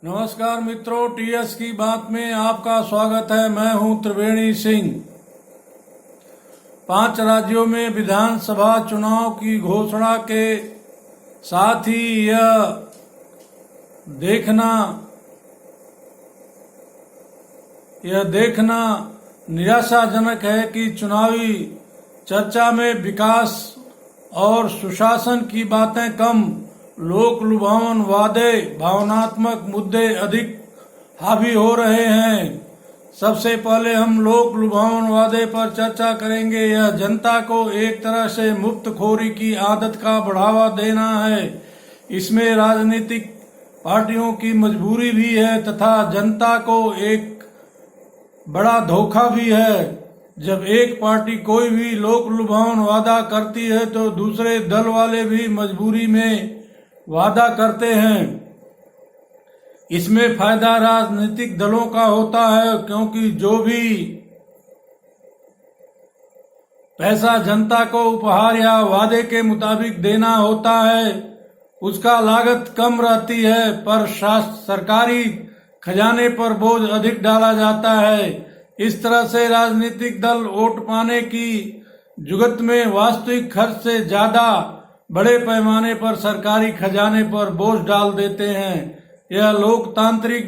नमस्कार मित्रों, टीएस की बात में आपका स्वागत है। मैं हूं त्रिवेणी सिंह। 5 राज्यों में विधानसभा चुनाव की घोषणा के साथ ही यह देखना निराशाजनक है कि चुनावी चर्चा में विकास और सुशासन की बातें कम, लोक लुभावन वादे, भावनात्मक मुद्दे अधिक हावी हो रहे हैं। सबसे पहले हम लोक लुभावन वादे पर चर्चा करेंगे। यह जनता को एक तरह से मुफ्तखोरी की आदत का बढ़ावा देना है। इसमें राजनीतिक पार्टियों की मजबूरी भी है तथा जनता को एक बड़ा धोखा भी है। जब एक पार्टी कोई भी लोक लुभावन वादा करती है तो दूसरे दल वाले भी मजबूरी में वादा करते हैं। इसमें फायदा राजनीतिक दलों का होता है, क्योंकि जो भी पैसा जनता को उपहार या वादे के मुताबिक देना होता है उसका लागत कम रहती है, पर सरकारी खजाने पर बोझ अधिक डाला जाता है। इस तरह से राजनीतिक दल वोट पाने की जुगत में वास्तविक खर्च से ज्यादा बड़े पैमाने पर सरकारी खजाने पर बोझ डाल देते हैं। यह लोकतांत्रिक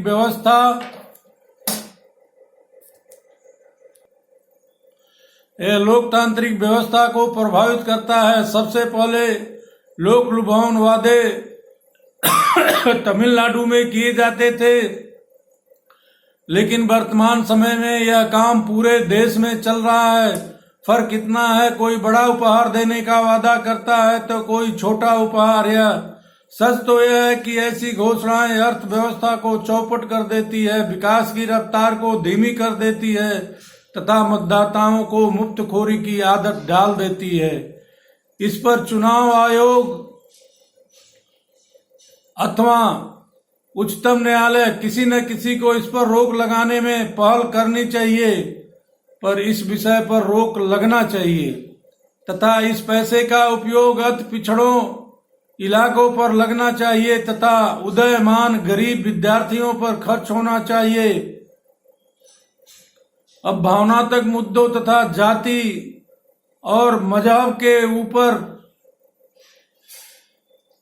व्यवस्था को प्रभावित करता है। सबसे पहले लोक लुभावन वादे तमिलनाडु में किए जाते थे, लेकिन वर्तमान समय में यह काम पूरे देश में चल रहा है। फर्क इतना है, कोई बड़ा उपहार देने का वादा करता है तो कोई छोटा उपहार। या सच तो यह है कि ऐसी घोषणाएं अर्थव्यवस्था को चौपट कर देती है, विकास की रफ्तार को धीमी कर देती है तथा मतदाताओं को मुफ्तखोरी की आदत डाल देती है। इस पर चुनाव आयोग अथवा उच्चतम न्यायालय किसी न किसी को इस पर रोक लगाने में पहल करनी चाहिए, पर इस विषय पर रोक लगना चाहिए तथा इस पैसे का उपयोग अति पिछड़ों इलाकों पर लगना चाहिए तथा उदयमान गरीब विद्यार्थियों पर खर्च होना चाहिए। अब भावनात्मक मुद्दों तथा जाति और मजहब के ऊपर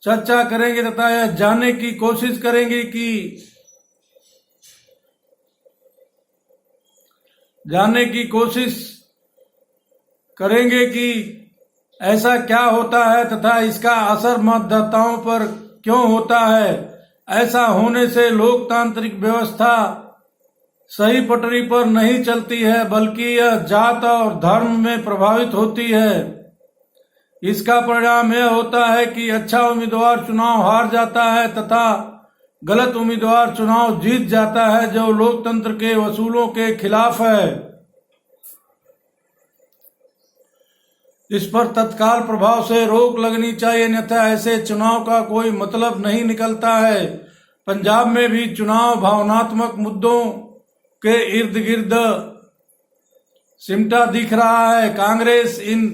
चर्चा करेंगे तथा यह जानने की कोशिश करेंगे कि ऐसा क्या होता है तथा इसका असर मतदाताओं पर क्यों होता है। ऐसा होने से लोकतांत्रिक व्यवस्था सही पटरी पर नहीं चलती है, बल्कि यह जात और धर्म में प्रभावित होती है। इसका परिणाम यह होता है कि अच्छा उम्मीदवार चुनाव हार जाता है तथा गलत उम्मीदवार चुनाव जीत जाता है, जो लोकतंत्र के असूलों के खिलाफ है। इस पर तत्काल प्रभाव से रोक लगनी चाहिए, अन्यथा ऐसे चुनाव का कोई मतलब नहीं निकलता है। पंजाब में भी चुनाव भावनात्मक मुद्दों के इर्द गिर्द सिमटा दिख रहा है। कांग्रेस इन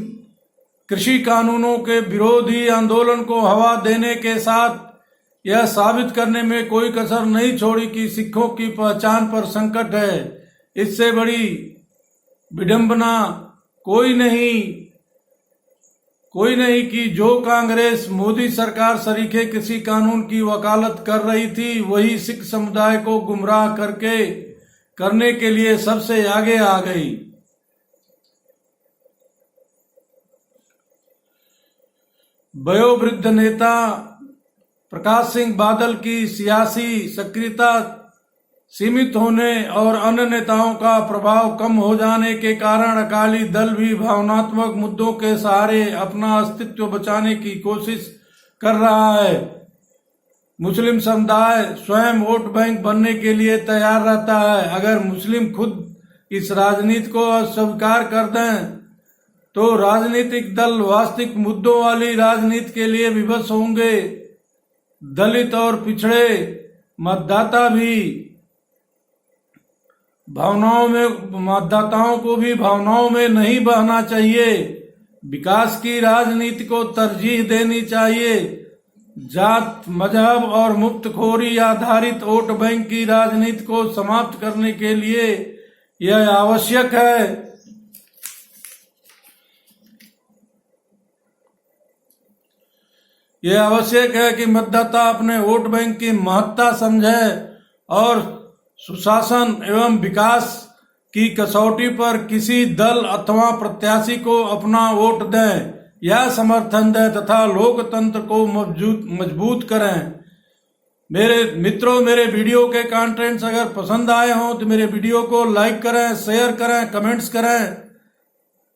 कृषि कानूनों के विरोधी आंदोलन को हवा देने के साथ यह साबित करने में कोई कसर नहीं छोड़ी कि सिखों की पहचान पर संकट है। इससे बड़ी विडंबना कोई नहीं कि जो कांग्रेस मोदी सरकार सरीखे कृषि कानून की वकालत कर रही थी, वही सिख समुदाय को गुमराह करने के लिए सबसे आगे आ गई। वयोवृद्ध नेता प्रकाश सिंह बादल की सियासी सक्रियता सीमित होने और अन्य नेताओं का प्रभाव कम हो जाने के कारण अकाली दल भी भावनात्मक मुद्दों के सहारे अपना अस्तित्व बचाने की कोशिश कर रहा है। मुस्लिम समुदाय स्वयं वोट बैंक बनने के लिए तैयार रहता है। अगर मुस्लिम खुद इस राजनीति को अस्वीकार कर दें तो राजनीतिक दल वास्तविक मुद्दों वाली राजनीति के लिए विवश होंगे। दलित और पिछड़े मतदाताओं को भी भावनाओं में नहीं बहना चाहिए। विकास की राजनीति को तरजीह देनी चाहिए। जात मजहब और मुफ्तखोरी आधारित वोट बैंक की राजनीति को समाप्त करने के लिए यह आवश्यक है। यह आवश्यक है कि मतदाता अपने वोट बैंक की महत्ता समझे और सुशासन एवं विकास की कसौटी पर किसी दल अथवा प्रत्याशी को अपना वोट दें या समर्थन दें तथा लोकतंत्र को मजबूत करें। मेरे मित्रों, मेरे वीडियो के कंटेंट्स अगर पसंद आए हों तो मेरे वीडियो को लाइक करें, शेयर करें, कमेंट्स करें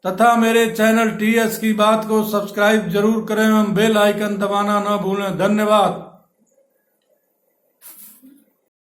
तथा मेरे चैनल TS की बात को सब्सक्राइब जरूर करें एवं बेल आइकन दबाना न भूलें। धन्यवाद।